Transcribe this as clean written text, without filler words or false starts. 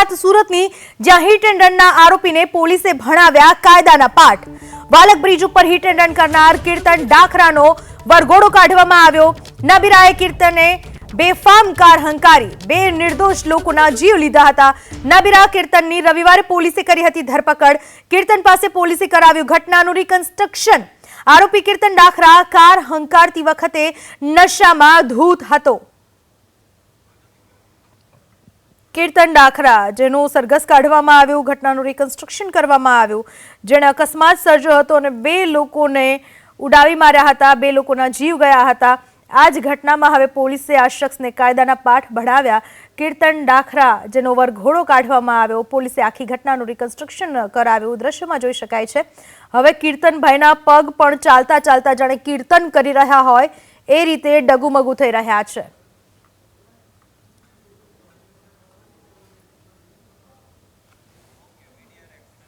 વાત સુરતની, જ્યાં હિટ એન્ડ રનના આરોપીને પોલીસે ભણાવ્યા કાયદાના પાઠ। વાલક બ્રિજ ઉપર હિટ એન્ડ રન કરનાર કીર્તન ડાખરાનો વરઘોડો કાઢવામાં આવ્યો। નબીરાએ કીર્તને બેફામ કાર હંકારી બે નિર્દોષ લોકોના જીવ લીધા હતા। નબીરા કીર્તનની રવિવારે પોલીસે કરી હતી ધરપકડ। કીર્તન પાસે પોલીસે કરાવ્યું ઘટનાનું રિકન્સ્ટ્રક્શન। આરોપી કીર્તન ડાખરા કાર હંકારતી વખતે નશામાં ધૂત હતો। કીર્તન ડાખરા જેનું સરઘસ કાઢવામાં આવ્યું, ઘટનાનું રિકન્સ્ટ્રક્શન કરવામાં આવ્યું, જેણે અકસ્માત સર્જ્યો હતો અને બે લોકોને ઉડાવી માર્યા હતા, બે લોકોના જીવ ગયા હતા। આ જ ઘટનામાં હવે પોલીસે આ શખ્સને કાયદાના પાઠ ભણાવ્યા। કીર્તન ડાખરા જેનો વરઘોડો કાઢવામાં આવ્યો, પોલીસે આખી ઘટનાનું રિકન્સ્ટ્રક્શન કરાવ્યું, દ્રશ્યમાં જોઈ શકાય છે। હવે કીર્તનભાઈના પગ પણ ચાલતા ચાલતા જાણે કીર્તન કરી રહ્યા હોય એ રીતે ડગુમગુ થઈ રહ્યા છે।